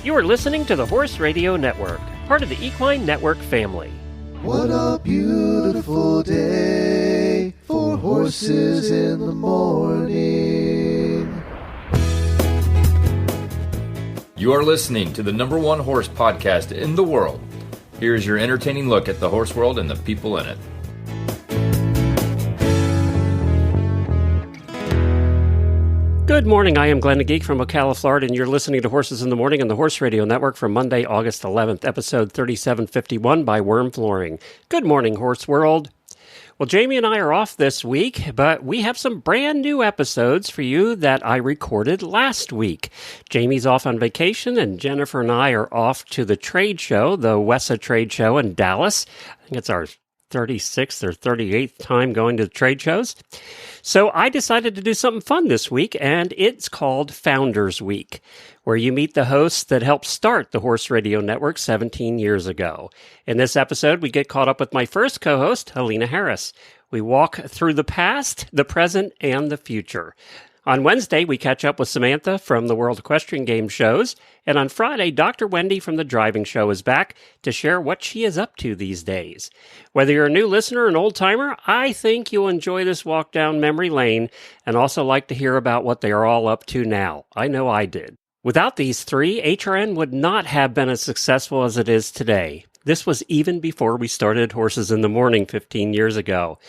You are listening to the Horse Radio Network, part of the Equine Network family. What a beautiful day for horses in the morning. You are listening to the #1 horse podcast in the world. Here is your entertaining look at the horse world and the people in it. Good morning, I am Glenn the Geek from Ocala, Florida, and you're listening to Horses in the Morning on the Horse Radio Network for Monday, August 11th, episode 3751 by WERM Flooring. Good morning, Horse World. Well, Jamie and I are off this week, but we have some brand new episodes for you that I recorded last week. Jamie's off on vacation, and Jennifer and I are off to the trade show, the WESA trade show in Dallas. I think it's our 36th or 38th time going to the trade shows. So I decided to do something fun this week, and it's called Founders Week, where you meet the hosts that helped start the Horse Radio Network 17 years ago. In this episode, we get caught up with my first co-host, Helena Harris. We walk through the past, the present, and the future. On Wednesday, we catch up with Samantha from the World Equestrian Games shows, and on Friday, Dr. Wendy from the Driving Show is back to share what she is up to these days. Whether you're a new listener or an old-timer, I think you'll enjoy this walk down memory lane and also like to hear about what they are all up to now. I know I did. Without these three, HRN would not have been as successful as it is today. This was even before we started Horses in the Morning 15 years ago.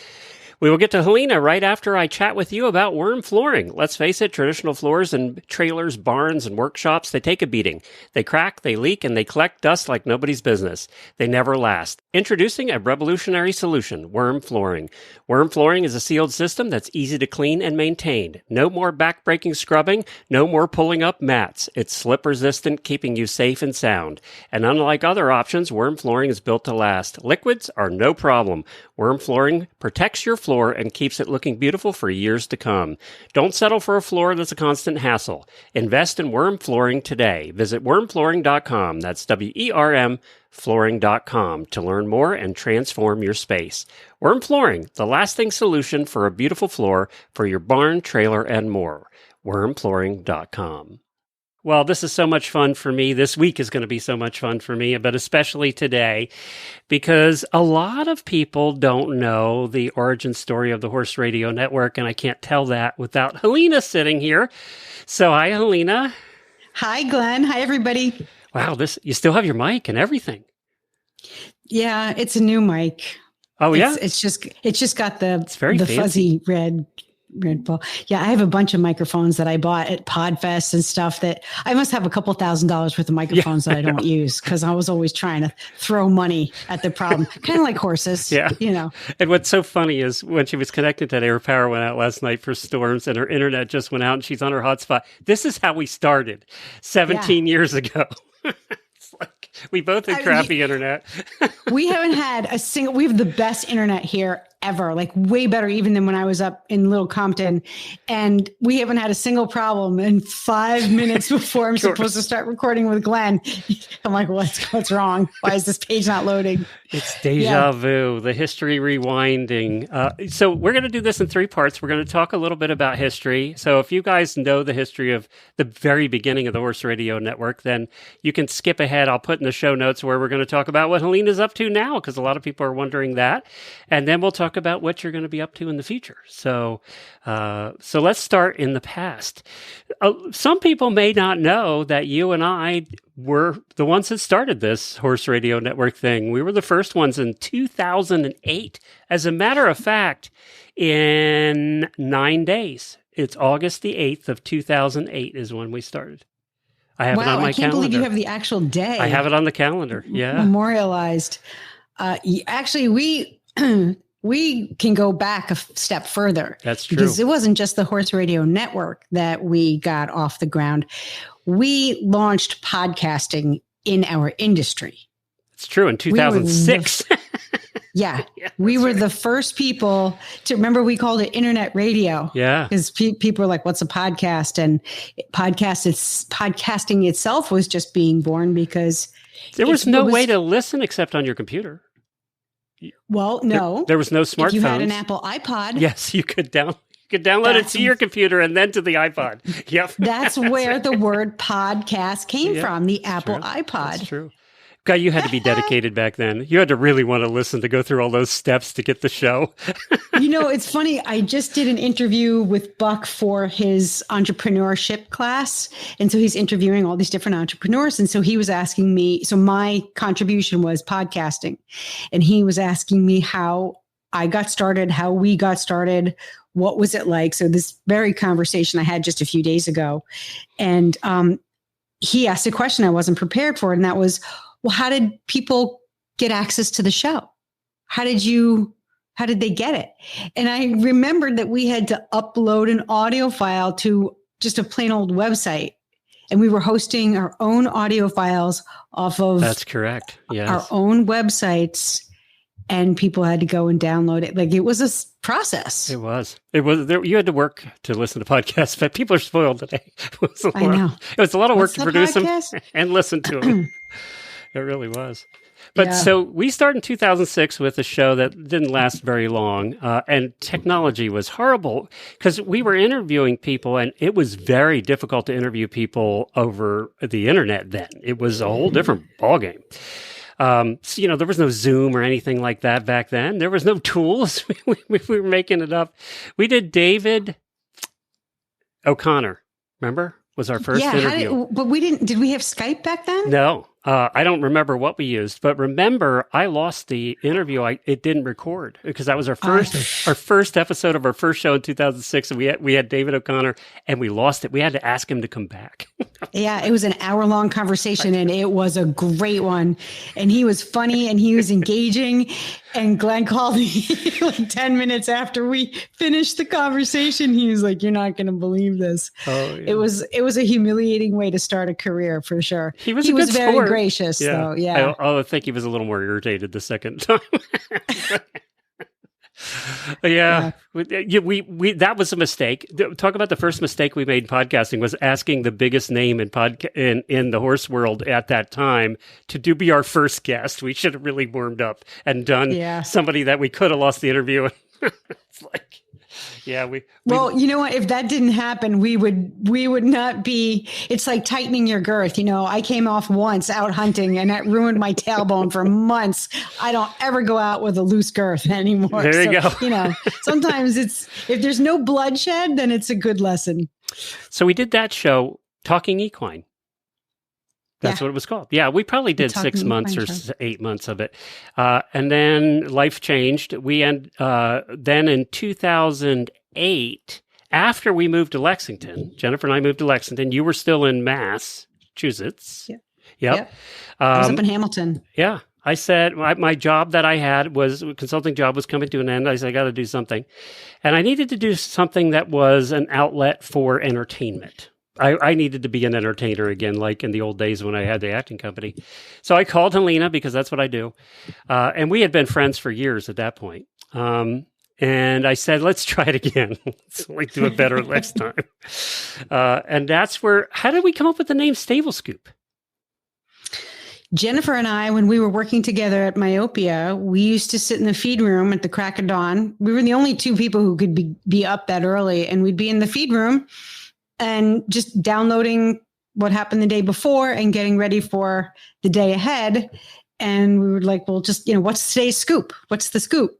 We will get to Helena right after I chat with you about WERM flooring. Let's face it, traditional floors and trailers, barns, and workshops, they take a beating. They crack, they leak, and they collect dust like nobody's business. They never last. Introducing a revolutionary solution, WERM flooring. WERM flooring is a sealed system that's easy to clean and maintain. No more back-breaking scrubbing, no more pulling up mats. It's slip-resistant, keeping you safe and sound. And unlike other options, WERM flooring is built to last. Liquids are no problem. WERM flooring protects your floor and keeps it looking beautiful for years to come. Don't settle for a floor that's a constant hassle. Invest in WERM flooring today. Visit wormflooring.com. That's WERM flooring.com to learn more and transform your space. WERM flooring, the lasting solution for a beautiful floor for your barn, trailer, and more. wormflooring.com. Well, this is so much fun for me. This week is going to be so much fun for me, but especially today, because a lot of people don't know the origin story of the Horse Radio Network, and I can't tell that without Helena sitting here. So, hi, Helena. Hi, Glenn. Hi, everybody. Wow, you still have your mic and everything. Yeah, it's a new mic. Oh, yeah? It's just got the fancy. fuzzy red ball. Yeah, I have a bunch of microphones that I bought at Podfest and stuff that I must have a couple $1,000s worth of microphones that I don't use because I was always trying to throw money at the problem. Kind of like horses, you know. And what's so funny is when she was connected today, her power went out last night for storms and her internet just went out and she's on her hotspot. This is how we started 17 years ago. It's like we both had crappy internet. We haven't had we have the best internet here ever, like way better even than when I was up in Little Compton. And we haven't had a single problem. And 5 minutes before I'm supposed to start recording with Glenn, I'm like, what's wrong? Why is this page not loading? It's deja vu, the history rewinding. So we're going to do this in 3 parts. We're going to talk a little bit about history. So if you guys know the history of the very beginning of the Horse Radio Network, then you can skip ahead. I'll put in the show notes where we're going to talk about what Helena's up to now, because a lot of people are wondering that. And then we'll talk about what you're going to be up to in the future. So let's start in the past. Some people may not know that you and I were the ones that started this Horse Radio Network thing. We were the first ones in 2008. As a matter of fact, in 9 days, it's August the 8th of 2008 is when we started. I have it on my calendar. I can't believe you have the actual day. I have it on the calendar. Yeah. Memorialized. Actually, we can go back a step further. That's true. Because it wasn't just the Horse Radio Network that we got off the ground. We launched podcasting in our industry. It's true. In 2006. We were the first people to remember. We called it internet radio. Yeah. Because people were like, what's a podcast? And podcasting itself was just being born because there was no way to listen except on your computer. Well, no. There was no smartphone. If you had an Apple iPod. Yes, you could could download it to your computer and then to the iPod. Yep. That's where the word podcast came from, the Apple iPod. That's true. God, you had to be dedicated back then. You had to really want to listen to go through all those steps to get the show. It's funny. I just did an interview with Buck for his entrepreneurship class. And so he's interviewing all these different entrepreneurs. And so he was asking me, so my contribution was podcasting. And he was asking me how I got started, how we got started, what was it like? So this very conversation I had just a few days ago. And he asked a question I wasn't prepared for. And that was, well, how did people get access to the show? How did they get it? And I remembered that we had to upload an audio file to just a plain old website. And we were hosting our own audio files off of That's correct. Yes. Our own websites. And people had to go and download it. Like, it was a process. It was. You had to work to listen to podcasts, but people are spoiled today. I know. It was a lot of work What's to produce podcast? them and listen to them. It really was. But so we started in 2006 with a show that didn't last very long. And technology was horrible because we were interviewing people, and it was very difficult to interview people over the internet then. It was a whole different ballgame. So, there was no Zoom or anything like that back then. There was no tools. we were making it up. We did David O'Connor, remember? Was our first interview. But did we have Skype back then? No. I don't remember what we used, but remember, I lost the interview. It didn't record because that was our first episode of our first show in 2006, and we had David O'Connor, and we lost it. We had to ask him to come back. Yeah, it was an hour-long conversation, and it was a great one. And he was funny, and he was engaging. And Glenn called me like 10 minutes after we finished the conversation. He was like, "You're not going to believe this." Oh, yeah. It was a humiliating way to start a career for sure. He was very sport. Gracious, though. Yeah, I think he was a little more irritated the second time. Yeah. We that was a mistake. Talk about the first mistake we made in podcasting was asking the biggest name in the horse world at that time to be our first guest. We should have really warmed up and done somebody that we could have lost the interview. It's like, well, you know what? If that didn't happen, we would not be. It's like tightening your girth. I came off once out hunting, and that ruined my tailbone for months. I don't ever go out with a loose girth anymore. There you go. Sometimes if there's no bloodshed, then it's a good lesson. So we did that show, Talking Equine. That's what it was called. Yeah, we probably did 6 months or 8 months of it. And then life changed. Then in 2008, after we moved to Lexington, Jennifer and I moved to Lexington. You were still in Massachusetts. Yeah. Yep. I was up in Hamilton. Yeah. I said my job that I had was a consulting job was coming to an end. I said, I got to do something. And I needed to do something that was an outlet for entertainment. I needed to be an entertainer again, like in the old days when I had the acting company. So I called Helena because that's what I do. And we had been friends for years at that point. And I said, let's try it again. Let's do it better next time. And that's how did we come up with the name Stable Scoop? Jennifer and I, when we were working together at Myopia, we used to sit in the feed room at the crack of dawn. We were the only two people who could be up that early, and we'd be in the feed room and just downloading what happened the day before and getting ready for the day ahead. And we were like, well, just, what's today's scoop? What's the scoop?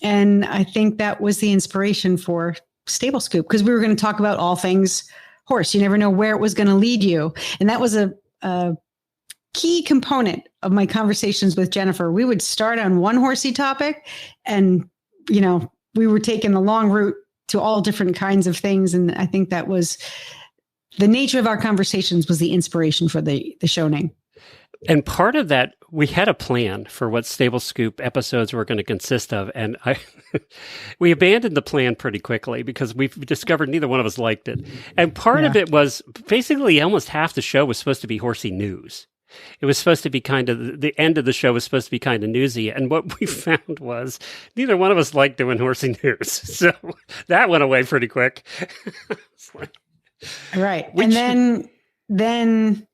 And I think that was the inspiration for Stable Scoop, because we were going to talk about all things horse. You never know where it was going to lead you. And that was a key component of my conversations with Jennifer. We would start on one horsey topic, and, we were taking the long route to all different kinds of things. And I think that was the nature of our conversations, was the inspiration for the show name. And part of that, we had a plan for what Stable Scoop episodes were going to consist of. And we abandoned the plan pretty quickly because we discovered neither one of us liked it. And part of it was basically almost half the show was supposed to be horsey news. It was supposed to be the end of the show was supposed to be kind of newsy. And what we found was neither one of us liked doing horsey news. So that went away pretty quick. Right. And then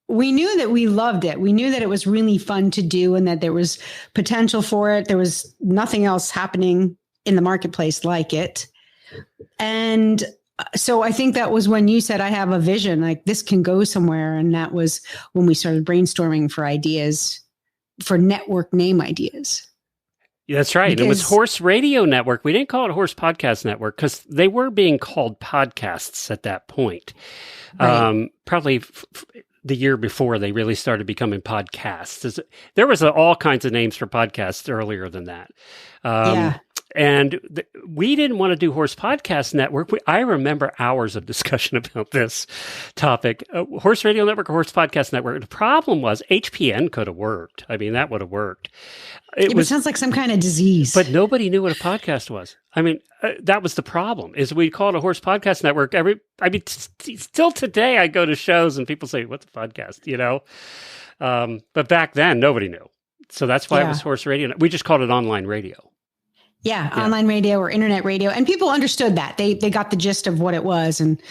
we knew that we loved it. We knew that it was really fun to do and that there was potential for it. There was nothing else happening in the marketplace like it. And so I think that was when you said, I have a vision, like this can go somewhere. And that was when we started brainstorming for ideas, for network name ideas. Yeah, that's right. It was Horse Radio Network. We didn't call it Horse Podcast Network because they were being called podcasts at that point. Right. Probably the year before they really started becoming podcasts. There was all kinds of names for podcasts earlier than that. And we didn't want to do Horse Podcast Network. I remember hours of discussion about this topic. Horse Radio Network or Horse Podcast Network. The problem was HPN could have worked. I mean, that would have worked. It sounds like some kind of disease. But nobody knew what a podcast was. I mean, that was the problem, is we call it a Horse Podcast Network. Still today I go to shows and people say, what's a podcast, you know? But back then, nobody knew. So that's why it was Horse Radio. We just called it online radio. Yeah, online radio or internet radio. And people understood that. They got the gist of what it was. And,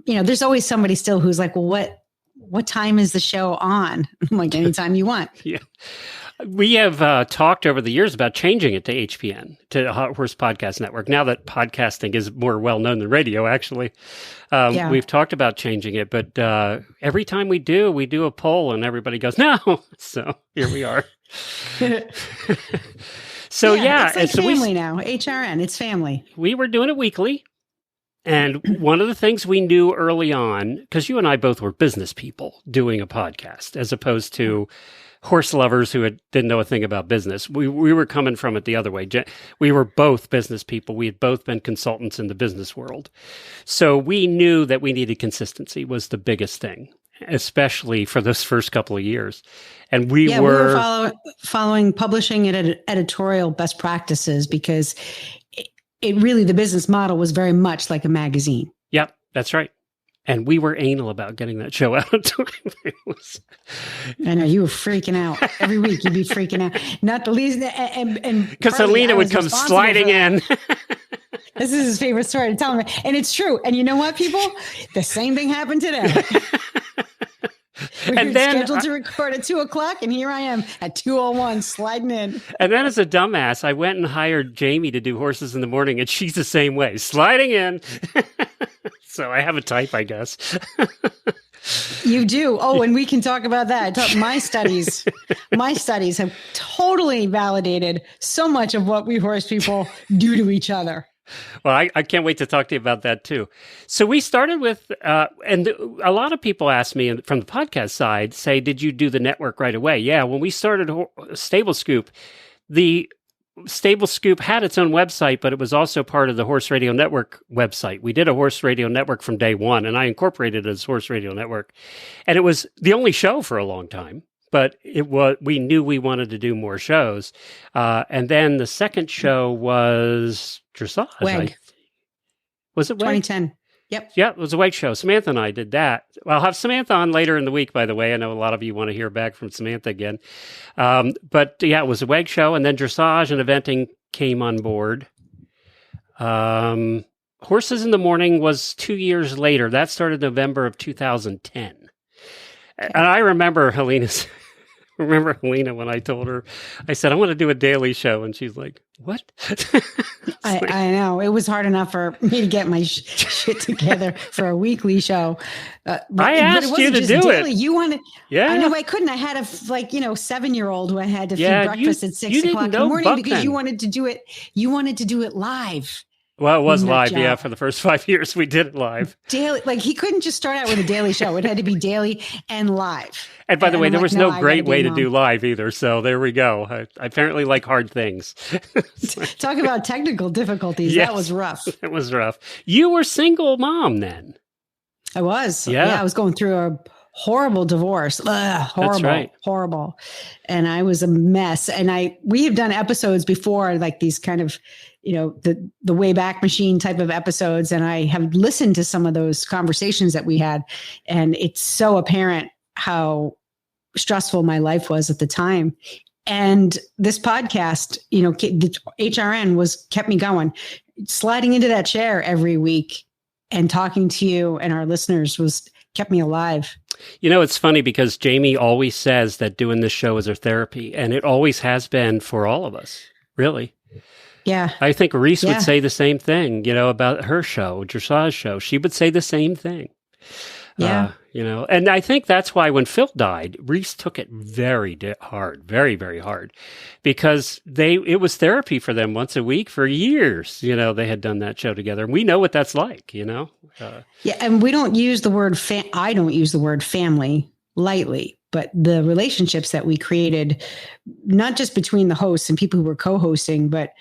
there's always somebody still who's like, well, what time is the show on? I'm like, anytime you want. Yeah. We have talked over the years about changing it to HPN, to Horse Podcast Network. Now that podcasting is more well-known than radio, actually. We've talked about changing it. But every time we do a poll and everybody goes, no. So here we are. So it's like family now. HRN, it's family. We were doing it weekly. And one of the things we knew early on, because you and I both were business people doing a podcast, as opposed to horse lovers who didn't know a thing about business. We were coming from it the other way. We were both business people. We had both been consultants in the business world. So we knew that we needed consistency was the biggest thing, especially for those first couple of years. And we were following publishing and editorial best practices because it really, the business model was very much like a magazine. Yep, that's right. And we were anal about getting that show out on time. I know, you were freaking out. Every week you'd be freaking out. Not the least, and because Helena would come sliding in. This is his favorite story to tell me. And it's true. And you know what, people? The same thing happened today. We were scheduled to record at 2:00, and here I am at 2:01 sliding in. And then as a dumbass, I went and hired Jamie to do Horses in the Morning, and she's the same way, sliding in. So I have a type, I guess. You do. Oh, and we can talk about that. My studies have totally validated so much of what we horse people do to each other. Well, I can't wait to talk to you about that, too. So we started with, and a lot of people ask me from the podcast side, say, did you do the network right away? Yeah, when we started Stable Scoop, the Stable Scoop had its own website, but it was also part of the Horse Radio Network website. We did a Horse Radio Network from day one, and I incorporated it as Horse Radio Network. And it was the only show for a long time. But we knew we wanted to do more shows. And then the second show was Dressage. WEG. Was it WEG? 2010. Yep. Yeah, it was a WEG show. Samantha and I did that. Well, I'll have Samantha on later in the week, by the way. I know a lot of you want to hear back from Samantha again. But yeah, it was a WEG show. And then Dressage and Eventing came on board. Horses in the Morning was 2 years later. That started November of 2010. And I remember Helena when I told her, I said, I want to do a daily show. And she's like, what? I know. It was hard enough for me to get my shit together for a weekly show. I asked you to do daily. It. You wanted, yeah. I know I couldn't. I had a 7-year-old who I had to feed breakfast at 6 o'clock in the morning because you wanted to do it. You wanted to do it live. Well, it was live, yeah. For the first 5 years, we did it live. Daily, like he couldn't just start out with a daily show. It had to be daily and live. And by the way, there was no great way to do live either. So there we go. I apparently like hard things. Talk about technical difficulties. Yes, that was rough. It was rough. You were single mom then. I was. Yeah, I was going through a horrible divorce. Horrible. That's right. Horrible. And I was a mess. And we have done episodes before, like these kind of, the Wayback Machine type of episodes. And I have listened to some of those conversations that we had. And it's so apparent how stressful my life was at the time. And this podcast, the HRN kept me going, sliding into that chair every week and talking to you and our listeners kept me alive. It's funny because Jamie always says that doing this show is her therapy, and it always has been for all of us, really. Yeah. I think Reese would say the same thing, about her show, Dressage show. She would say the same thing. Yeah. And I think that's why when Phil died, Reese took it very hard, very, very hard, because it was therapy for them once a week for years. They had done that show together. And we know what that's like, Yeah. And we don't use the word, I don't use the word family lightly, but the relationships that we created, not just between the hosts and people who were co-hosting, but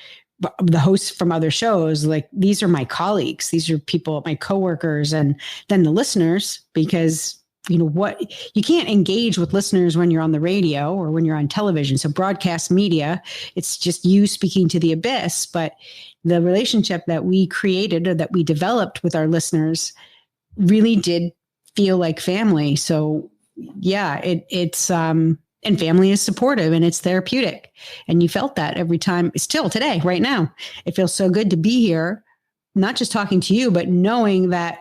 the hosts from other shows, like these are my colleagues, these are people, my coworkers, and then the listeners, because you can't engage with listeners when you're on the radio or when you're on television. So broadcast media, it's just you speaking to the abyss, but the relationship that we created or that we developed with our listeners really did feel like family. So yeah, it's and family is supportive and it's therapeutic. And you felt that every time, still today, right now. It feels so good to be here, not just talking to you, but knowing that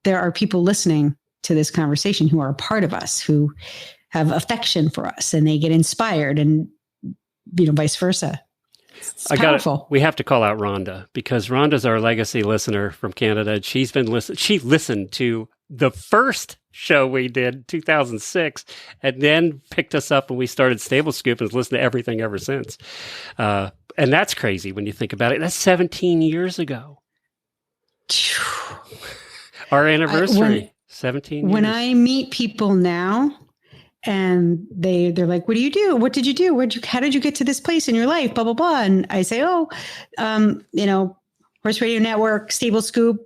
there are people listening to this conversation who are a part of us, who have affection for us, and they get inspired, and vice versa. It's powerful. We have to call out Rhonda, because Rhonda's our legacy listener from Canada. She's been she listened to the first show we did, 2006, and then picked us up when we started Stable Scoop and has listened to everything ever since. And that's crazy when you think about it. That's 17 years ago. Our anniversary, 17 years. When I meet people now and they're like, what do you do? What did you do? How did you get to this place in your life? Blah, blah, blah. And I say, Horse Radio Network, Stable Scoop.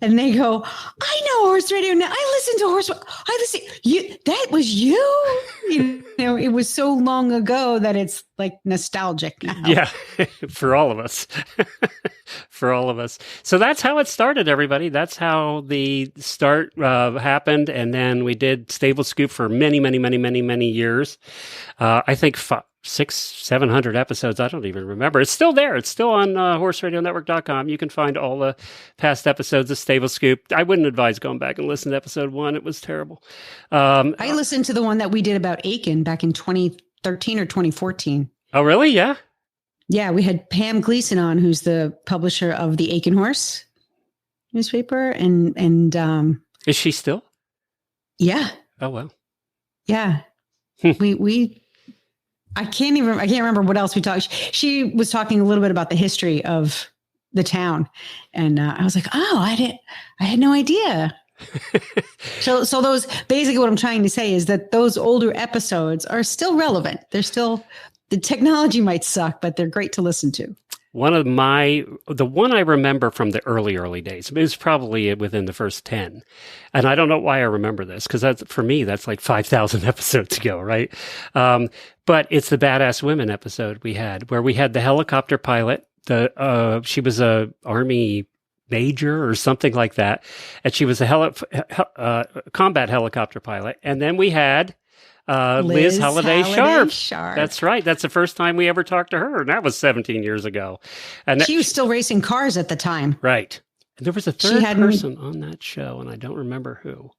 And they go, I know Horse Radio. I listen to Horse. That was you. It was so long ago that it's like nostalgic now. Yeah, for all of us. For all of us. So that's how it started, everybody. That's how the start happened. And then we did Stable Scoop for many, many, many, many, many years. I think 600-700 episodes. I don't even remember. It's still there. It's still on horseradionetwork.com. You can find all the past episodes of Stable Scoop. I wouldn't advise going back and listening to episode 1. It was terrible. I listened to the one that we did about Aiken back in 2013 or 2014. Oh, really? Yeah. Yeah. We had Pam Gleason on, who's the publisher of the Aiken Horse newspaper. And is she still? Yeah. Oh, well. Yeah. I can't remember what else we talked. She was talking a little bit about the history of the town. And I was like, I had no idea. So those, basically what I'm trying to say is that those older episodes are still relevant. They're still, the technology might suck, but they're great to listen to. The one I remember from the early days, it was probably within the first 10. And I don't know why I remember this, because for me, that's like 5,000 episodes ago, right? But it's the Badass Women episode we had, where we had the helicopter pilot. She was a Army major or something like that. And she was a combat helicopter pilot. And then we had Liz Halliday Sharp. That's right. That's the first time we ever talked to her. And that was 17 years ago. And she was still racing cars at the time. Right. And there was a third person on that show, and I don't remember who.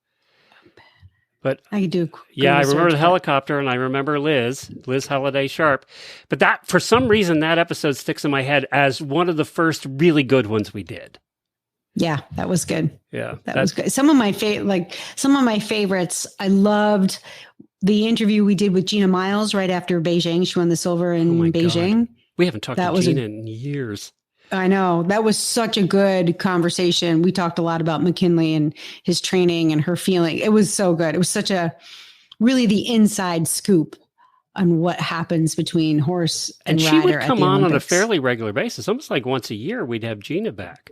But I do. Yeah, I remember the helicopter, and I remember Liz Halliday Sharp. But that, for some reason, that episode sticks in my head as one of the first really good ones we did. Yeah, that was good. Yeah, that was good. Some of my favorites. I loved the interview we did with Gina Miles right after Beijing. She won the silver in Beijing. God. We haven't talked to Gina in years. I know. That was such a good conversation. We talked a lot about McKinley and his training and her feeling. It was so good. It was such really the inside scoop on what happens between horse and rider. And she would come on a fairly regular basis, almost like once a year. We'd have Gina back.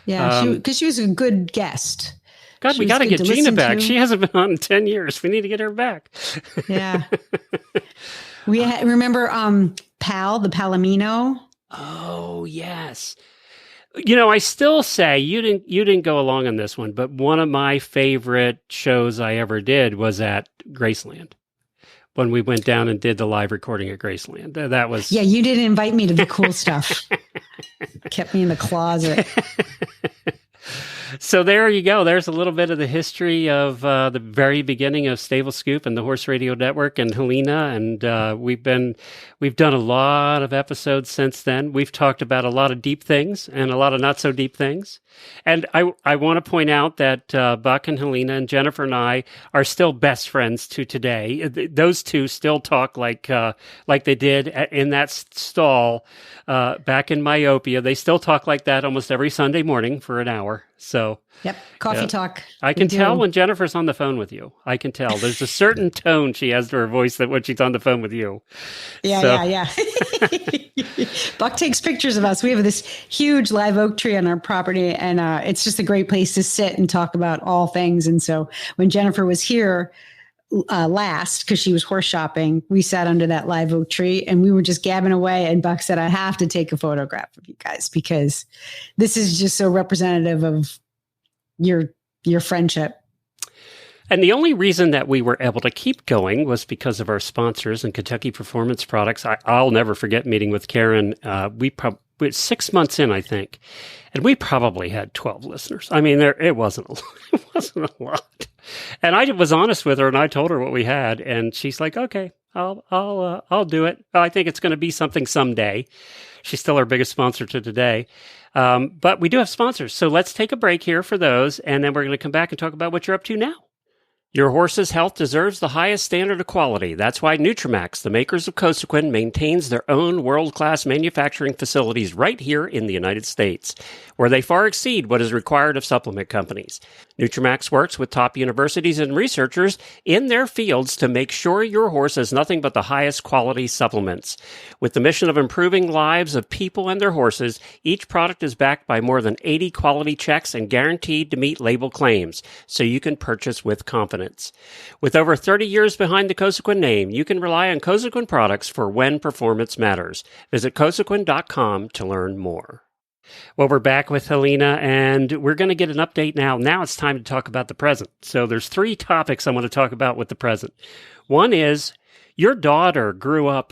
Yeah, because she was a good guest. God, we got to get Gina back. She hasn't been on in 10 years. We need to get her back. Yeah. Remember Pal, the Palomino? Oh, yes. I still say you didn't go along on this one, but one of my favorite shows I ever did was at Graceland. When we went down and did the live recording at Graceland. That was... Yeah, you didn't invite me to the cool stuff. Kept me in the closet. So there you go. There's a little bit of the history of the very beginning of Stable Scoop and the Horse Radio Network and Helena. And we've done a lot of episodes since then. We've talked about a lot of deep things and a lot of not so deep things. And I want to point out that Buck and Helena and Jennifer and I are still best friends to today. Those two still talk like they did in that stall back in Myopia. They still talk like that almost every Sunday morning for an hour. So yep, coffee talk. I can tell when Jennifer's on the phone with you. I can tell. There's a certain tone she has to her voice that when she's on the phone with you. Yeah. Buck takes pictures of us. We have this huge live oak tree on our property, and it's just a great place to sit and talk about all things. And so when Jennifer was here last, because she was horse shopping, we sat under that live oak tree and we were just gabbing away. And Buck said, I have to take a photograph of you guys because this is just so representative of your friendship. And the only reason that we were able to keep going was because of our sponsors and Kentucky Performance Products. I'll never forget meeting with Karen. We 6 months in, I think, and we probably had 12 listeners. I mean, it wasn't a lot. And I was honest with her, and I told her what we had, and she's like, "Okay, I'll do it. I think it's going to be something someday." She's still our biggest sponsor to today. But we do have sponsors, so let's take a break here for those, and then we're going to come back and talk about what you're up to now. Your horse's health deserves the highest standard of quality. That's why Nutramax, the makers of Cosequin, maintains their own world-class manufacturing facilities right here in the United States, where they far exceed what is required of supplement companies. Nutramax works with top universities and researchers in their fields to make sure your horse has nothing but the highest quality supplements. With the mission of improving lives of people and their horses, each product is backed by more than 80 quality checks and guaranteed to meet label claims, so you can purchase with confidence. With over 30 years behind the Cosequin name, you can rely on Cosequin products for when performance matters. Visit Cosequin.com to learn more. Well, we're back with Helena, and we're going to get an update now. Now it's time to talk about the present. So there's 3 topics I want to talk about with the present. One is your daughter grew up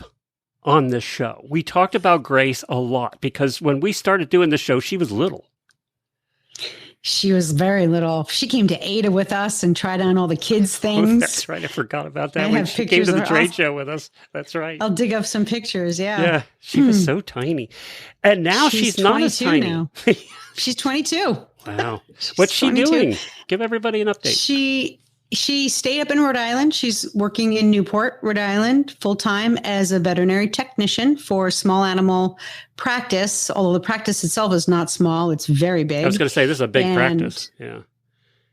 on this show. We talked about Grace a lot because when we started doing the show, she was little. She was very little. She came to Ada with us and tried on all the kids' things. Oh, that's right. I forgot about that. When she came to the trade show with us. That's right. I'll dig up some pictures. Yeah. Yeah. She was so tiny. And now she's not as tiny. Now. She's 22. Wow. What's she 22. Doing? Give everybody an update. She stayed up in Rhode Island. She's working in Newport, Rhode Island, full-time as a veterinary technician for small animal practice, although the practice itself is not small. It's very big. I was going to say, this is a big practice. Yeah.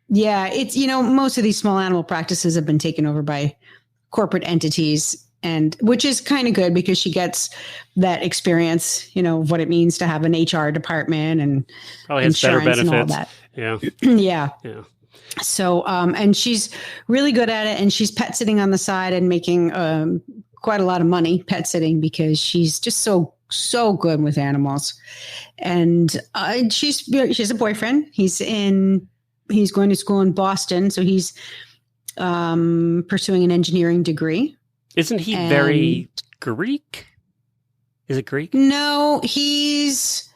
Yeah. It's, most of these small animal practices have been taken over by corporate entities, and which is kind of good because she gets that experience, of what it means to have an HR department and probably has better benefits. And all that. Yeah. Yeah. Yeah. So, and she's really good at it, and she's pet sitting on the side and making quite a lot of money pet sitting because she's just so good with animals. And she has a boyfriend. He's going to school in Boston, so he's pursuing an engineering degree. Isn't he very Greek? Is it Greek? No, he's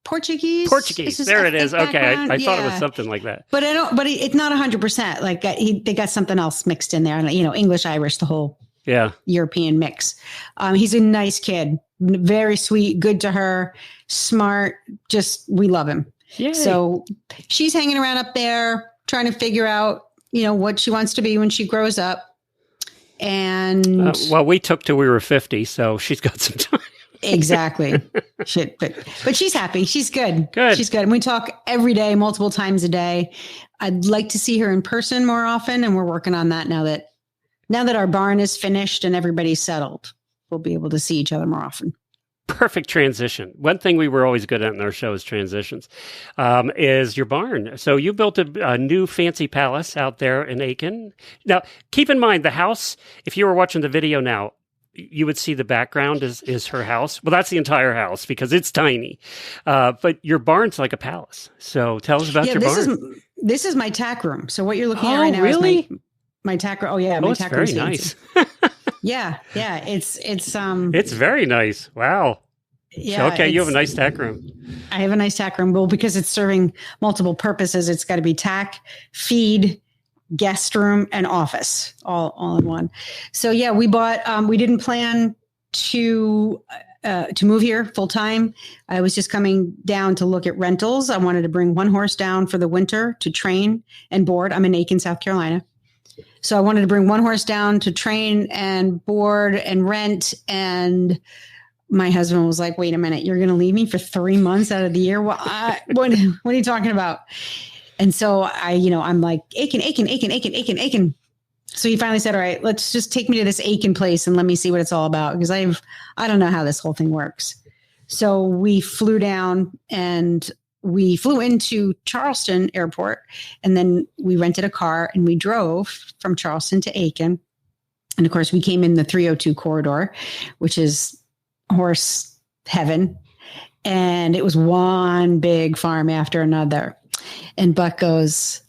Portuguese. There it is. Okay. I thought it was something like that. But it's not 100%. Like they got something else mixed in there. English, Irish, the whole European mix. He's a nice kid, very sweet, good to her, smart. Just, we love him. Yay. So she's hanging around up there trying to figure out, what she wants to be when she grows up. And we took till we were 50, so she's got some time. Exactly. But she's happy. She's good. She's good. And we talk every day, multiple times a day. I'd like to see her in person more often. And we're working on that now that our barn is finished and everybody's settled. We'll be able to see each other more often. Perfect transition. One thing we were always good at in our show is transitions, is your barn. So you built a new fancy palace out there in Aiken. Now, keep in mind the house, if you were watching the video now, you would see the background is her house. Well, that's the entire house because it's tiny. But your barn's like a palace. So tell us about your barn. This is my tack room. So what you're looking at right now is my tack room. Oh yeah, my tack room. Very nice. Yeah. It's very nice. Wow. Yeah. Okay, you have a nice tack room. I have a nice tack room. Well, because it's serving multiple purposes, it's got to be tack, feed, guest room, and office all in one. So yeah, we bought. We didn't plan to move here full time. I was just coming down to look at rentals. I wanted to bring one horse down for the winter to train and board. I'm in Aiken, South Carolina. So I wanted to bring one horse down to train and board and rent. And my husband was like, wait a minute, you're going to leave me for 3 months out of the year? What are you talking about? And so I'm like, Aiken. So he finally said, all right, let's just take me to this Aiken place and let me see what it's all about. Because I don't know how this whole thing works. So we flew down and we flew into Charleston Airport, and then we rented a car and we drove from Charleston to Aiken. And of course we came in the 302 corridor, which is horse heaven. And it was one big farm after another. And Buck goes,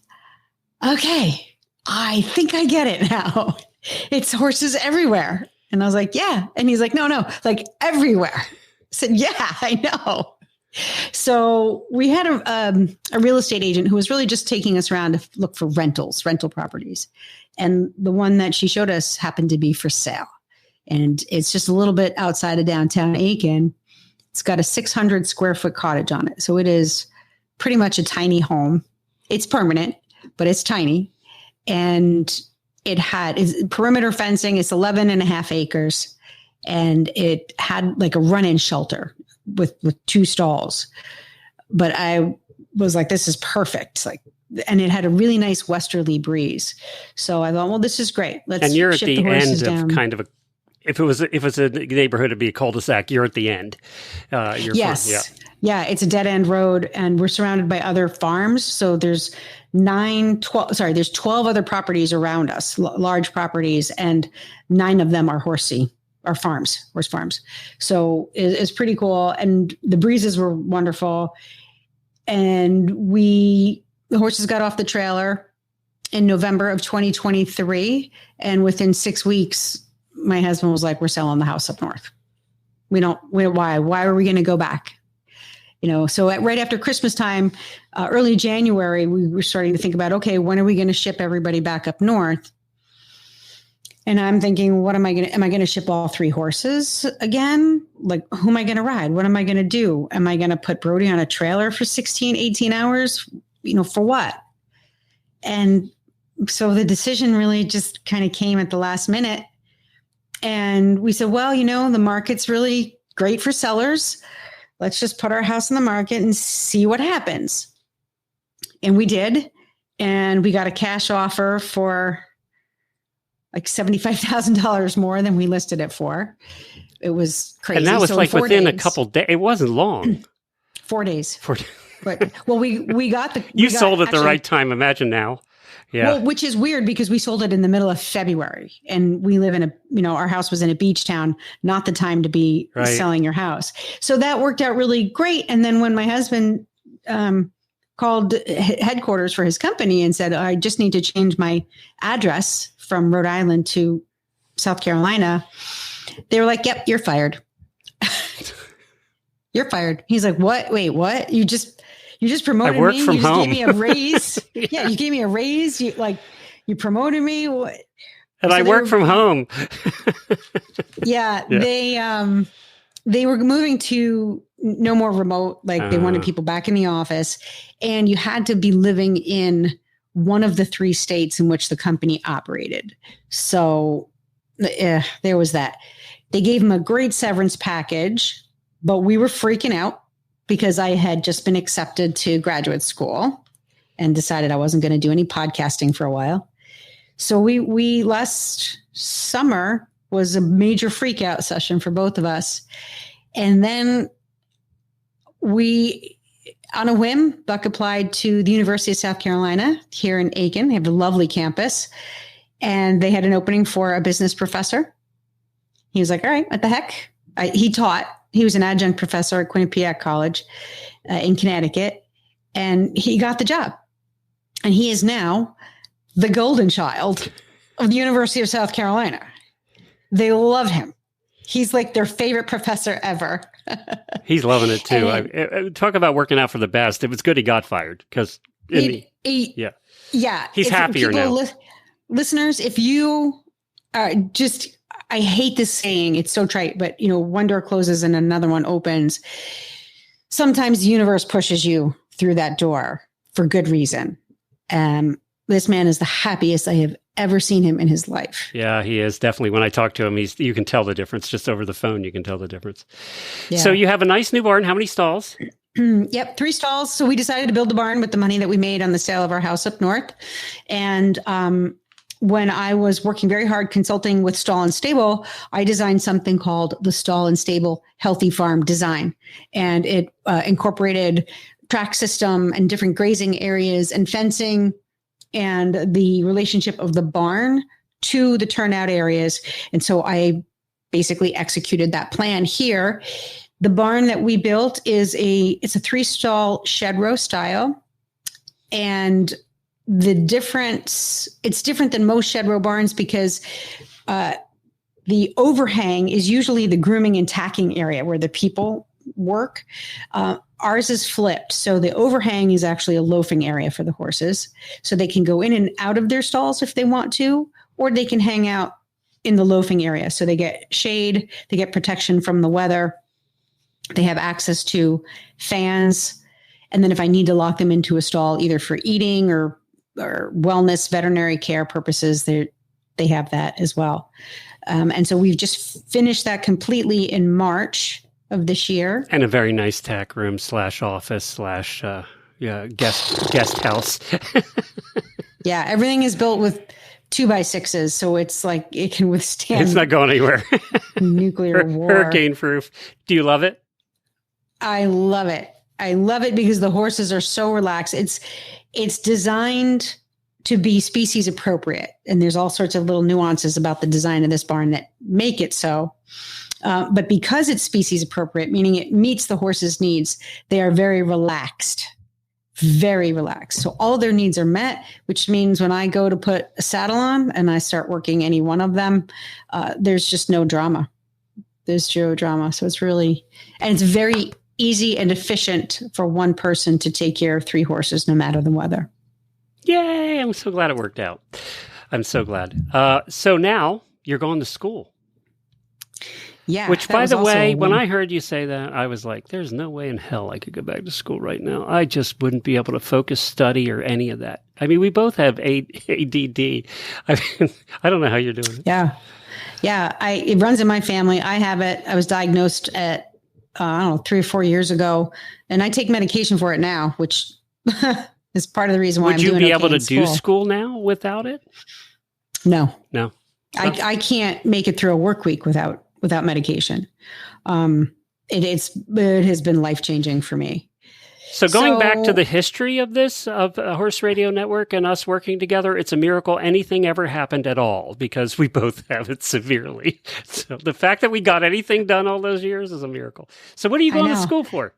okay, I think I get it now. It's horses everywhere. And I was like, yeah. And he's like, no, like everywhere. I said, yeah, I know. So we had a real estate agent who was really just taking us around to look for rental properties. And the one that she showed us happened to be for sale. And it's just a little bit outside of downtown Aiken. It's got a 600 square foot cottage on it. So it is pretty much a tiny home. It's permanent, but it's tiny. And it's perimeter fencing. It's 11 and a half acres. And it had like a run-in shelter with 2 stalls. But I was like, this is perfect. And it had a really nice westerly breeze. So I thought, well, this is great. And you're at the end of kind of a, if it was a neighborhood, it'd be a cul-de-sac. You're at the end. Yes. Yeah, it's a dead end road, and we're surrounded by other farms. So there's 12 other properties around us, large properties, and 9 of them are horse farms. So it's pretty cool. And the breezes were wonderful. And the horses got off the trailer in November of 2023. And within 6 weeks, my husband was like, we're selling the house up north. Why are we going to go back? So right after Christmas time, early January, we were starting to think about, okay, when are we going to ship everybody back up north? And I'm thinking, am I going to ship all 3 horses again? Like, who am I going to ride? What am I going to do? Am I going to put Brody on a trailer for 16, 18 hours? For what? And so the decision really just kind of came at the last minute. And we said, well, the market's really great for sellers. Let's just put our house on the market and see what happens. And we did. And we got a cash offer for like $75,000 more than we listed it for. It was crazy. And that was within a couple days. It wasn't long. 4 days. But we got the. You sold at the right time. Imagine now. Yeah. Well, which is weird because we sold it in the middle of February, and we live in our house was in a beach town, not the time to be selling your house. So that worked out really great. And then when my husband called headquarters for his company and said, I just need to change my address from Rhode Island to South Carolina, they were like, yep, you're fired. You're fired. He's like, what? Wait, what? You just promoted me. You just gave me a raise. Yeah, you gave me a raise. You promoted me. And so I work from home. Yeah, they were moving to no more remote. They wanted people back in the office, and you had to be living in one of the 3 states in which the company operated. So there was that. They gave him a great severance package, but we were freaking out because I had just been accepted to graduate school and decided I wasn't going to do any podcasting for a while. So we last summer was a major freak out session for both of us. And then on a whim, Buck applied to the University of South Carolina here in Aiken. They have a lovely campus, and they had an opening for a business professor. He was like, all right, what the heck? He was an adjunct professor at Quinnipiac College in Connecticut, and he got the job. And he is now the golden child of the University of South Carolina. They love him. He's like their favorite professor ever. He's loving it too. Talk about working out for the best. It was good he got fired because he's happier now. Listeners, if you I hate this saying, it's so trite, but one door closes and another one opens. Sometimes the universe pushes you through that door for good reason. This man is the happiest I have ever seen him in his life. Yeah, he is definitely. When I talk to him, you can tell the difference just over the phone. You can tell the difference. Yeah. So you have a nice new barn. How many stalls? Yep, 3 stalls. So we decided to build the barn with the money that we made on the sale of our house up north. And when I was working very hard consulting with Stall and Stable, I designed something called the Stall and Stable Healthy Farm Design. And it incorporated track system and different grazing areas and fencing and the relationship of the barn to the turnout areas. And so I basically executed that plan here. The barn that we built it's a 3-stall shed row style. And it's different than most shed row barns because the overhang is usually the grooming and tacking area where the people work. Ours is flipped. So the overhang is actually a loafing area for the horses. So they can go in and out of their stalls if they want to, or they can hang out in the loafing area. So they get shade, they get protection from the weather. They have access to fans. And then if I need to lock them into a stall, either for eating or wellness, veterinary care purposes, they have that as well. And so we've just finished that completely in March of this year. And a very nice tack room /office guest house. Yeah, everything is built with 2x6s, so it's like it can withstand. It's not going anywhere. Nuclear war. Hurricane proof. Do you love it? I love it. I love it because the horses are so relaxed. It's designed to be species appropriate, and there's all sorts of little nuances about the design of this barn that make it so. But because it's species appropriate, meaning it meets the horse's needs, they are very relaxed. So all their needs are met, which means when I go to put a saddle on and I start working any one of them, there's just no drama. There's zero drama. So it's very easy and efficient for one person to take care of 3 horses, no matter the weather. Yay. I'm so glad it worked out. I'm so glad. So now you're going to school. Yeah. Which, by the way, when I heard you say that, I was like, there's no way in hell I could go back to school right now. I just wouldn't be able to focus, study, or any of that. I mean, we both have ADD. I mean, I don't know how you're doing it. Yeah. Yeah. It runs in my family. I have it. I was diagnosed at, 3 or 4 years ago, and I take medication for it now, which is part of the reason why I'm doing okay. Would you be able to do school now without it? No. I can't make it through a work week without medication. It has been life-changing for me. So going back to the history of this, of Horse Radio Network and us working together, it's a miracle anything ever happened at all because we both have it severely. So the fact that we got anything done all those years is a miracle. So what are you going to school for?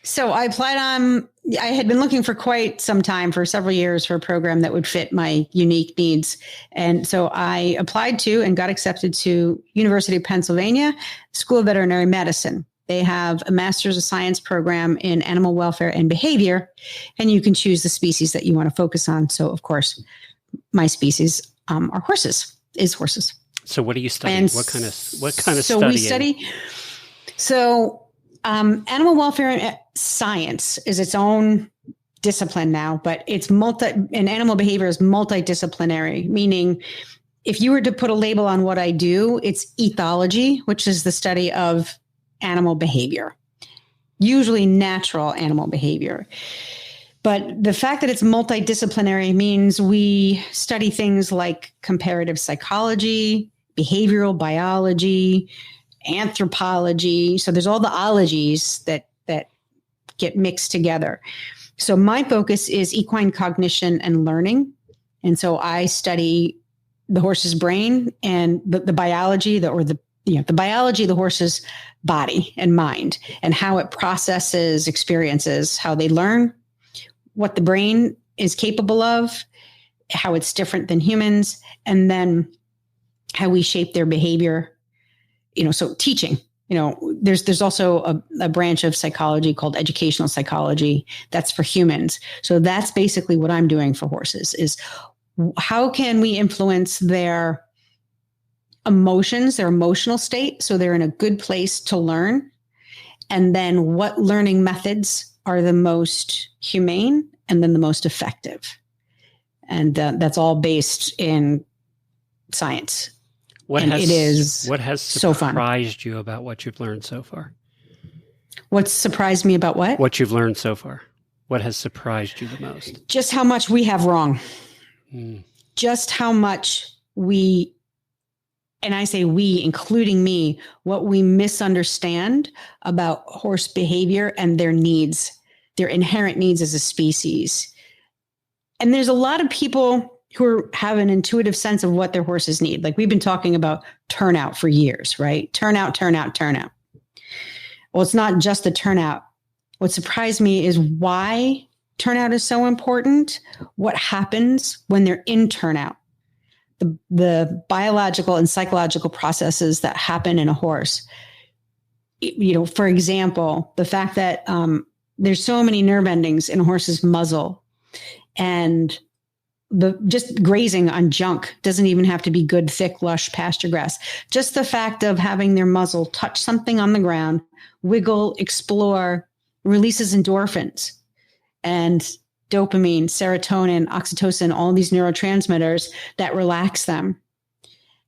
So I applied I had been looking for quite some time, for several years, for a program that would fit my unique needs. And so I applied to and got accepted to University of Pennsylvania School of Veterinary Medicine. They have a Master's of Science program in animal welfare and behavior, and you can choose the species that you want to focus on. So, of course, my species are horses. So what are you studying? And what kind of studying? So we study. Animal welfare and science is its own discipline now, but and animal behavior is multidisciplinary, meaning if you were to put a label on what I do, it's ethology, which is the study of animal behavior, usually natural animal behavior. But the fact that it's multidisciplinary means we study things like comparative psychology, behavioral biology, anthropology. So there's all the ologies that get mixed together. So my focus is equine cognition and learning. And so I study the horse's brain and the biology, the biology of the horse's body and mind, and how it processes experiences, how they learn, what the brain is capable of, how it's different than humans, and then how we shape their behavior so teaching, there's also a branch of psychology called educational psychology that's for humans. So that's basically what I'm doing for horses is how can we influence their emotions, their emotional state, so they're in a good place to learn? And then what learning methods are the most humane and then the most effective? And that's all based in science. What has so surprised you about what you've learned so far? What's surprised me about what? What you've learned so far. What has surprised you the most? Just how much we have wrong. Just how much we, and I say we, including me, what we misunderstand about horse behavior and their needs, their inherent needs as a species. And there's a lot of people who have an intuitive sense of what their horses need. Like we've been talking about turnout for years, right? Turnout. Well, it's not just the turnout. What surprised me is why turnout is so important, what happens when they're in turnout, the biological and psychological processes that happen in a horse. For example, the fact that there's so many nerve endings in a horse's muzzle, and just grazing on junk doesn't even have to be good, thick, lush pasture grass. Just the fact of having their muzzle touch something on the ground, wiggle, explore, releases endorphins and dopamine, serotonin, oxytocin, all these neurotransmitters that relax them.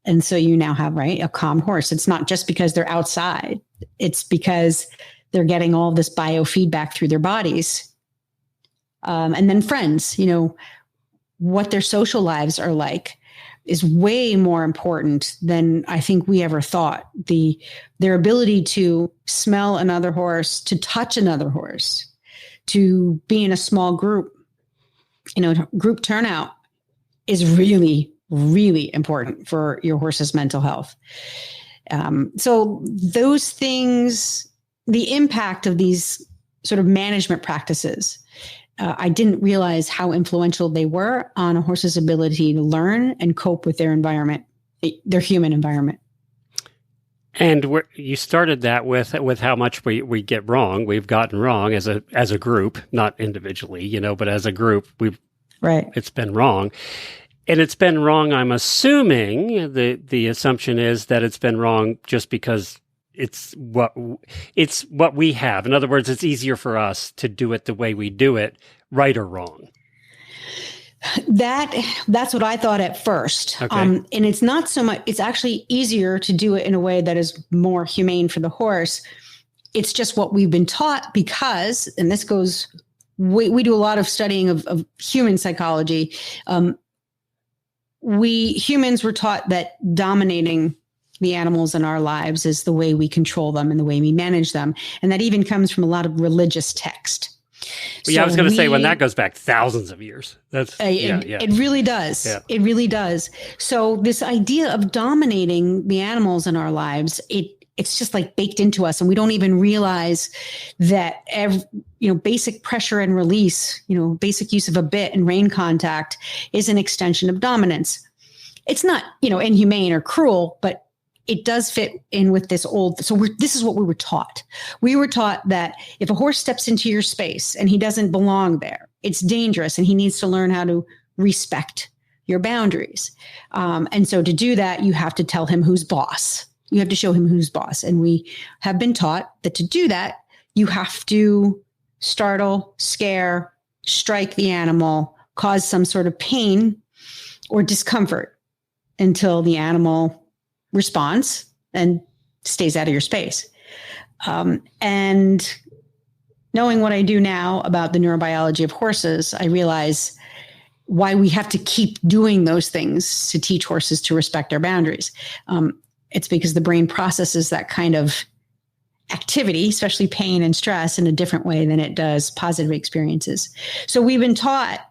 And so you now have, right, a calm horse. It's not just because they're outside. It's because they're getting all this biofeedback through their bodies. And then friends, what their social lives are like is way more important than I think we ever thought. Their ability to smell another horse, to touch another horse, to be in a small group, group turnout is really, really important for your horse's mental health. So those things, the impact of these sort of management practices, I didn't realize how influential they were on a horse's ability to learn and cope with their environment, their human environment. And you started that with how much we get wrong. We've gotten wrong as a group, not individually, but as a group, it's been wrong. And it's been wrong, I'm assuming, the assumption is that it's been wrong just because it's what we have. In other words, it's easier for us to do it the way we do it, right or wrong. That's what I thought at first. Okay. And it's not so much, it's actually easier to do it in a way that is more humane for the horse. It's just what we've been taught because, and this goes, we do a lot of studying of human psychology. We humans were taught that dominating the animals in our lives is the way we control them and the way we manage them. And that even comes from a lot of religious text. Well, yeah, I was going to say, when that goes back thousands of years, it really does. Yeah. It really does. So this idea of dominating the animals in our lives, it's just like baked into us. And we don't even realize that, basic pressure and release, basic use of a bit and rein contact is an extension of dominance. It's not, inhumane or cruel, but it does fit in with this old. So this is what we were taught. We were taught that if a horse steps into your space and he doesn't belong there, it's dangerous and he needs to learn how to respect your boundaries. And so to do that, you have to tell him who's boss. You have to show him who's boss. And we have been taught that to do that, you have to startle, scare, strike the animal, cause some sort of pain or discomfort until the animal responds and stays out of your space. And knowing what I do now about the neurobiology of horses, I realize why we have to keep doing those things to teach horses to respect our boundaries. It's because the brain processes that kind of activity, especially pain and stress, in a different way than it does positive experiences. So we've been taught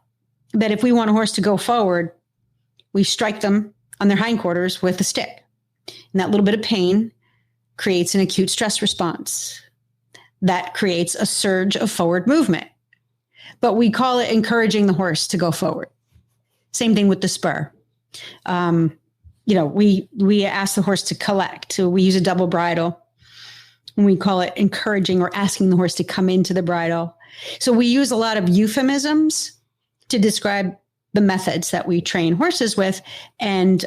that if we want a horse to go forward, we strike them on their hindquarters with a stick. And that little bit of pain creates an acute stress response. That creates a surge of forward movement. But we call it encouraging the horse to go forward. Same thing with the spur. we ask the horse to collect. So we use a double bridle. And we call it encouraging or asking the horse to come into the bridle. So we use a lot of euphemisms to describe the methods that we train horses with. And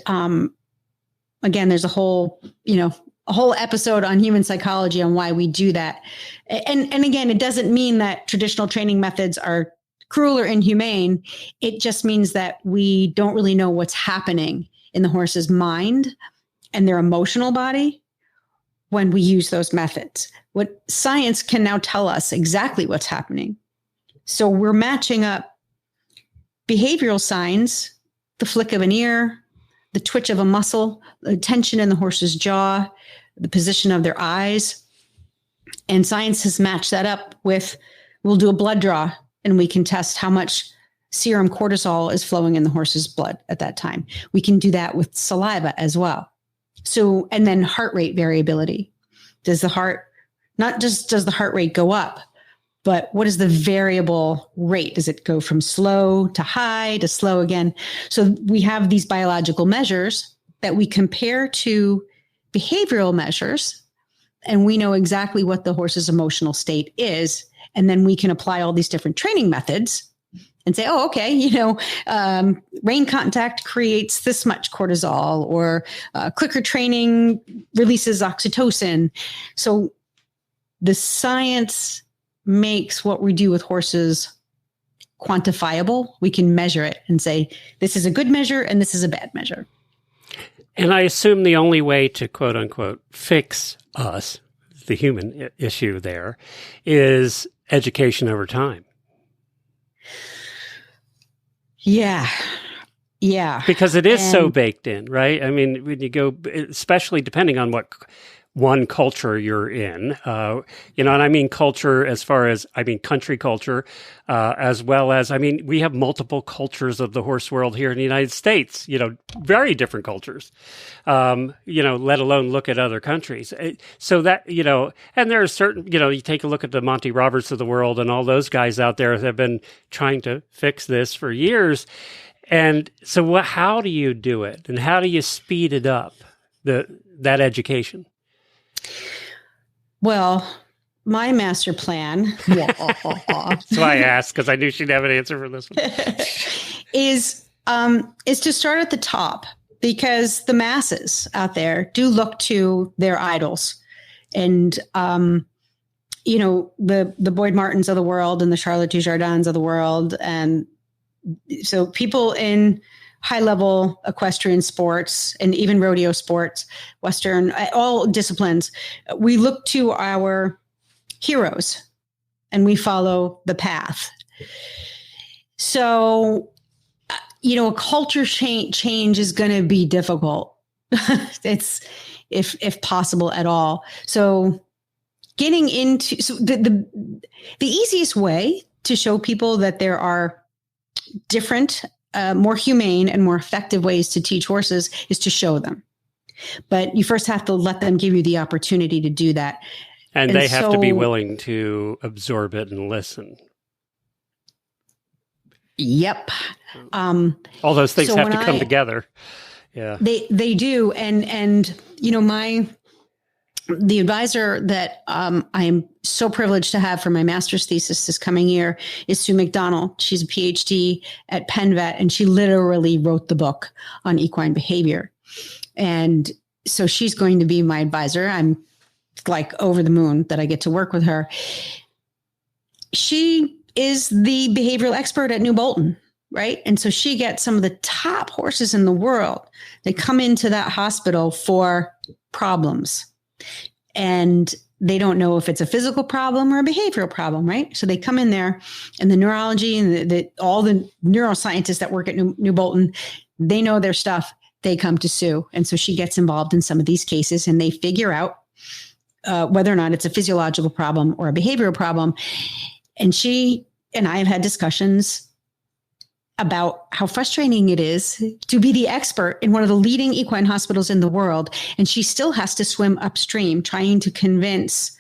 again, there's a whole episode on human psychology on why we do that. And again, it doesn't mean that traditional training methods are cruel or inhumane. It just means that we don't really know what's happening in the horse's mind and their emotional body when we use those methods. What science can now tell us exactly what's happening. So we're matching up behavioral signs, the flick of an ear, the twitch of a muscle, the tension in the horse's jaw, the position of their eyes. And science has matched that up with, we'll do a blood draw and we can test how much serum cortisol is flowing in the horse's blood at that time. We can do that with saliva as well. So, and then heart rate variability. Does the heart rate go up, but what is the variable rate? Does it go from slow to high to slow again? So we have these biological measures that we compare to behavioral measures, and we know exactly what the horse's emotional state is. And then we can apply all these different training methods and say, oh, okay, rein contact creates this much cortisol, or clicker training releases oxytocin. So the science makes what we do with horses quantifiable. We can measure it and say, this is a good measure and this is a bad measure. And I assume the only way to, quote unquote, fix us, the human issue there, is education over time. Yeah. Because it is so baked in, right? I mean, when you go, especially depending on what one culture you're in, and I mean culture as far as, country culture, as well as, we have multiple cultures of the horse world here in the United States, very different cultures, let alone look at other countries. So that, and there are certain, you take a look at the Monty Roberts of the world and all those guys out there that have been trying to fix this for years. And so how do you do it? And how do you speed it up, that education? Well, my master plan, that's why I asked, because I knew she'd have an answer for this one, is to start at the top, because the masses out there do look to their idols. And, the Boyd Martins of the world and the Charlotte Dujardins of the world. And so people in high-level equestrian sports and even rodeo sports, Western, all disciplines, we look to our heroes and we follow the path. So, a culture change is going to be difficult. It's if possible at all. So getting into the easiest way to show people that there are different, more humane and more effective ways to teach horses is to show them. But you first have to let them give you the opportunity to do that. And they have to be willing to absorb it and listen. Yep. All those things have to come together. Yeah. They do. And the advisor that I am so privileged to have for my master's thesis this coming year is Sue McDonald. She's a PhD at Penn Vet, and she literally wrote the book on equine behavior. And so she's going to be my advisor. I'm like over the moon that I get to work with her. She is the behavioral expert at New Bolton, right? And so she gets some of the top horses in the world. They come into that hospital for problems. And they don't know if it's a physical problem or a behavioral problem, right? So they come in there, and the neurology and all the neuroscientists that work at New Bolton, they know their stuff. They come to Sue. And so she gets involved in some of these cases, and they figure out whether or not it's a physiological problem or a behavioral problem. And she and I have had discussions about how frustrating it is to be the expert in one of the leading equine hospitals in the world. And she still has to swim upstream trying to convince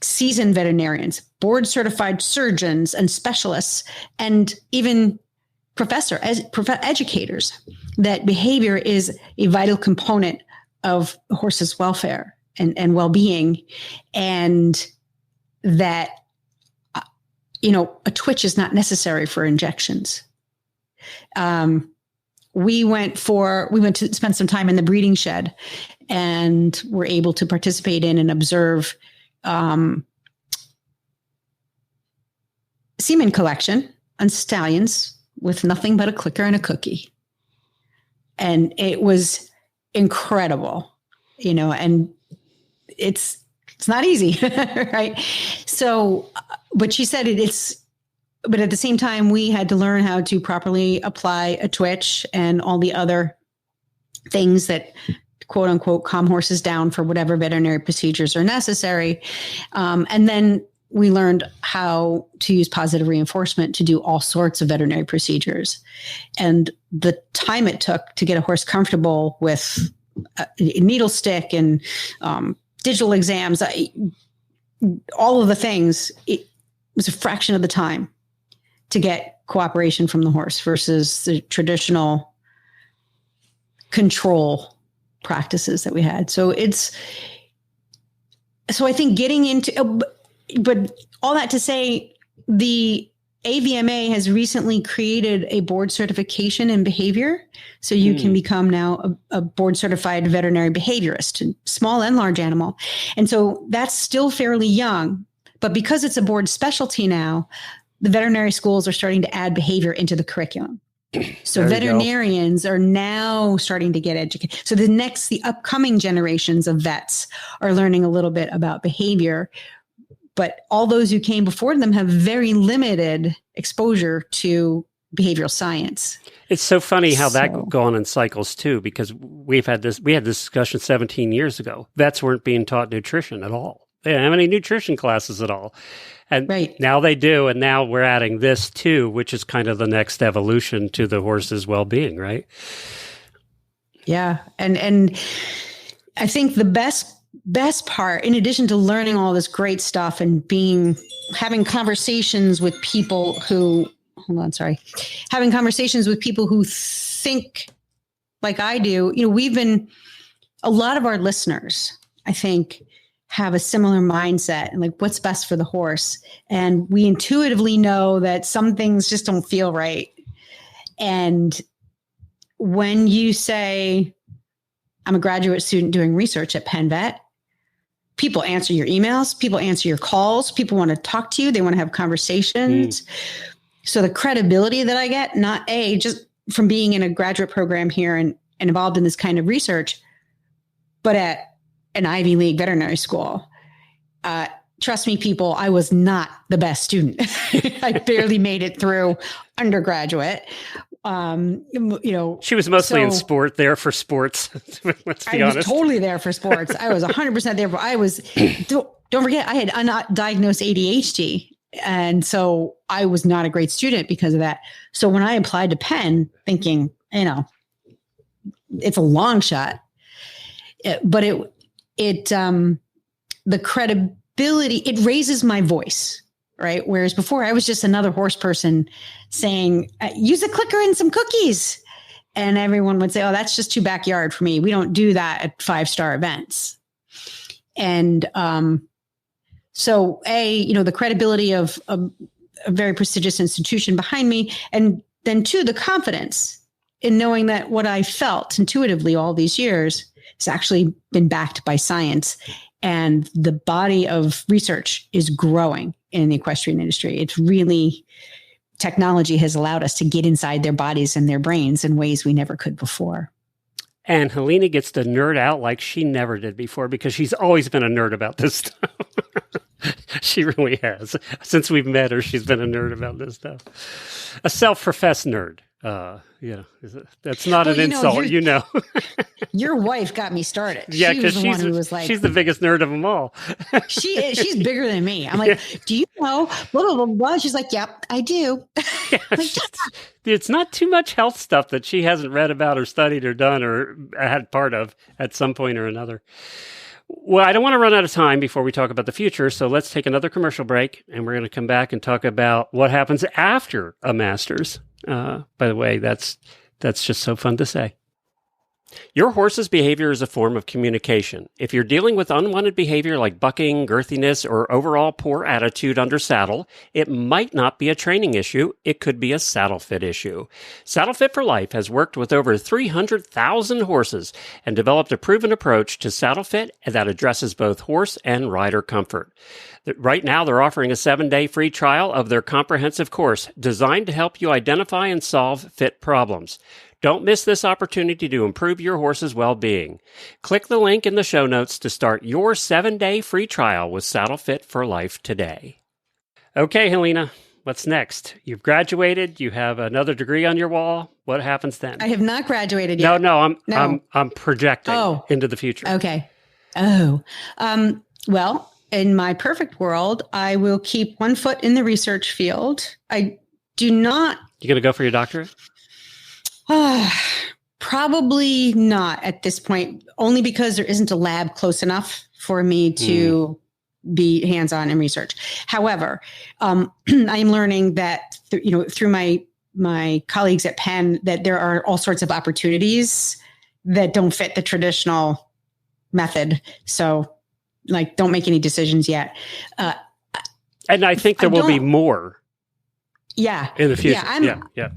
seasoned veterinarians, board certified surgeons and specialists, and even educators that behavior is a vital component of a horse's welfare and well-being, and that, a twitch is not necessary for injections. We went to spend some time in the breeding shed and were able to participate in and observe semen collection on stallions with nothing but a clicker and a cookie. And it was incredible, and it's not easy, right? So, but she said but at the same time, we had to learn how to properly apply a twitch and all the other things that, quote unquote, calm horses down for whatever veterinary procedures are necessary. And then we learned how to use positive reinforcement to do all sorts of veterinary procedures. And the time it took to get a horse comfortable with a needle stick and digital exams, all of the things, it was a fraction of the time to get cooperation from the horse versus the traditional control practices that we had. So I think getting into, but all that to say, the AVMA has recently created a board certification in behavior. So you can become now a board certified veterinary behaviorist, small and large animal. And so that's still fairly young, but because it's a board specialty now, the veterinary schools are starting to add behavior into the curriculum. So veterinarians are now starting to get educated. So the upcoming generations of vets are learning a little bit about behavior, but all those who came before them have very limited exposure to behavioral science. It's so funny how that go on in cycles too, because we had this discussion 17 years ago. Vets weren't being taught nutrition at all. They didn't have any nutrition classes at all. And now they do. And now we're adding this too, which is kind of the next evolution to the horse's well-being, right? Yeah. And I think the best part, in addition to learning all this great stuff and having conversations with people who think like I do, a lot of our listeners, I think, have a similar mindset and like what's best for the horse. And we intuitively know that some things just don't feel right. And when you say, I'm a graduate student doing research at Penn Vet, people answer your emails, people answer your calls, people want to talk to you, they want to have conversations. So the credibility that I get, not just from being in a graduate program here and involved in this kind of research, but at an Ivy League veterinary school. Trust me, people, I was not the best student. I barely made it through undergraduate. She was mostly in sport, there for sports. Let's be honest. I was totally there for sports. I was 100% there. But I was, don't forget, I had undiagnosed ADHD. And so I was not a great student because of that. So when I applied to Penn thinking, it's a long shot, but the credibility, it raises my voice, right? Whereas before I was just another horse person saying, use a clicker and some cookies. And everyone would say, oh, that's just too backyard for me. We don't do that at 5-star events. And so the credibility of a very prestigious institution behind me. And then two, the confidence in knowing that what I felt intuitively all these years has actually been backed by science. And the body of research is growing in the equestrian industry. It's really, technology has allowed us to get inside their bodies and their brains in ways we never could before. And Helena gets to nerd out like she never did before because she's always been a nerd about this stuff. She really has. Since we've met her, she's been a nerd about this stuff. A self-professed nerd. That's not an insult, Your wife got me started. Yeah, because she's the biggest nerd of them all. She's bigger than me. I'm like, do you know? Blah, blah, blah, blah. She's like, yep, I do. It's not too much health stuff that she hasn't read about or studied or done or had part of at some point or another. Well, I don't want to run out of time before we talk about the future, so let's take another commercial break, and we're going to come back and talk about what happens after a master's. By the way, that's just so fun to say. Your horse's behavior is a form of communication. If you're dealing with unwanted behavior like bucking, girthiness, or overall poor attitude under saddle, it might not be a training issue. It could be a saddle fit issue. Saddle Fit for Life has worked with over 300,000 horses and developed a proven approach to saddle fit that addresses both horse and rider comfort. Right now, they're offering a 7-day free trial of their comprehensive course designed to help you identify and solve fit problems. Don't miss this opportunity to improve your horse's well-being. Click the link in the show notes to start your 7-day free trial with Saddle Fit for Life today. Okay, Helena, what's next? You've graduated. You have another degree on your wall. What happens then? I have not graduated yet. No, I'm projecting into the future. Okay. Well, in my perfect world, I will keep one foot in the research field. I do not. You going to go for your doctorate? Probably not at this point, only because there isn't a lab close enough for me to be hands-on in research. However, I am learning that through my colleagues at Penn that there are all sorts of opportunities that don't fit the traditional method. So, don't make any decisions yet. And I think there will be more. Yeah. In the future.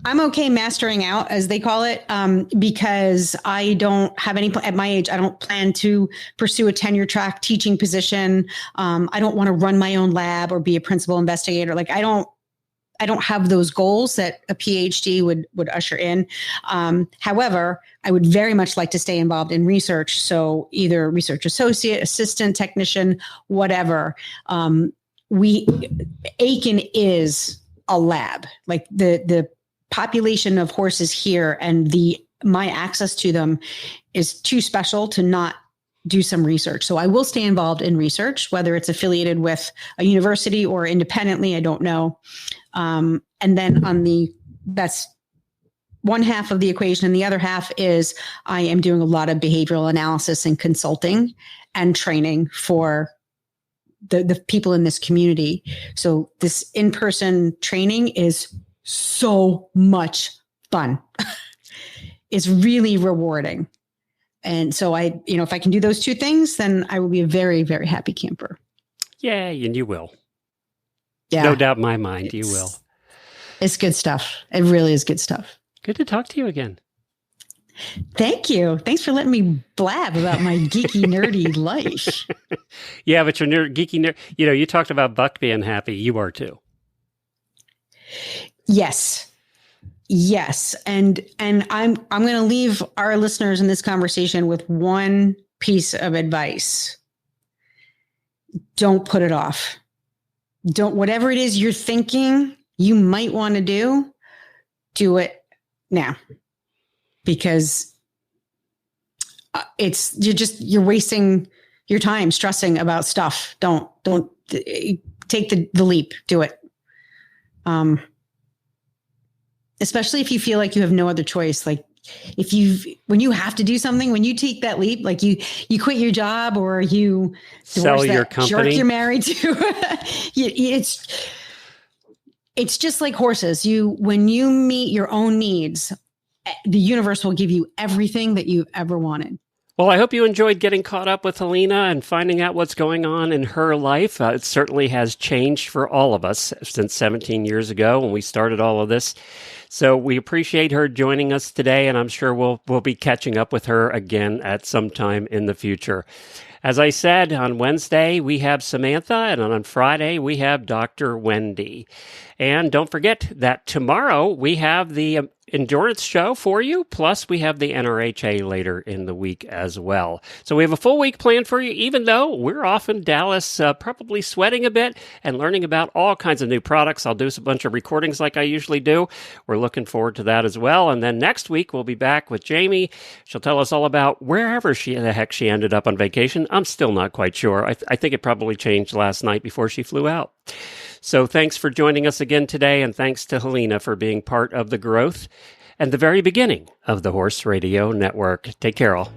I'm okay mastering out, as they call it, because I don't have at my age, I don't plan to pursue a tenure track teaching position. I don't want to run my own lab or be a principal investigator. I don't have those goals that a PhD would usher in. However, I would very much like to stay involved in research. So either research associate, assistant, technician, whatever. Aiken is a lab. The population of horses here and my access to them is too special to not do some research. So I will stay involved in research, whether it's affiliated with a university or independently, I don't know. And then that's one half of the equation. And the other half is I am doing a lot of behavioral analysis and consulting and training for the people in this community. So this in-person training is so much fun. It's really rewarding. And so if I can do those two things, then I will be a very, very happy camper. Yay, and you will. Yeah. No doubt in my mind, you will. It's good stuff. It really is good stuff. Good to talk to you again. Thank you. Thanks for letting me blab about my geeky, nerdy life. Yeah, but you're geeky nerd. You talked about Buck being happy. You are too. Yes. And I'm going to leave our listeners in this conversation with one piece of advice. Don't put it off. Whatever it is you're thinking you might want to do it now. Because you're wasting your time stressing about stuff. Don't take the leap. Do it. Especially if you feel like you have no other choice. When you have to do something, when you take that leap, you quit your job or you sell your company, jerk you're married to. It's just like horses. When you meet your own needs, the universe will give you everything that you've ever wanted. Well, I hope you enjoyed getting caught up with Helena and finding out what's going on in her life. It certainly has changed for all of us since 17 years ago when we started all of this. So we appreciate her joining us today, and I'm sure we'll be catching up with her again at some time in the future. As I said, on Wednesday, we have Samantha, and on Friday, we have Dr. Wendy. And don't forget that tomorrow we have the endurance show for you, plus we have the NRHA later in the week as well. So we have a full week planned for you, even though we're off in Dallas, probably sweating a bit and learning about all kinds of new products. I'll do a bunch of recordings like I usually do. We're looking forward to that as well. And then next week, we'll be back with Jamie. She'll tell us all about wherever the heck she ended up on vacation. I'm still not quite sure. I think it probably changed last night before she flew out. So thanks for joining us again today, and thanks to Helena for being part of the growth and the very beginning of the Horse Radio Network. Take care, all.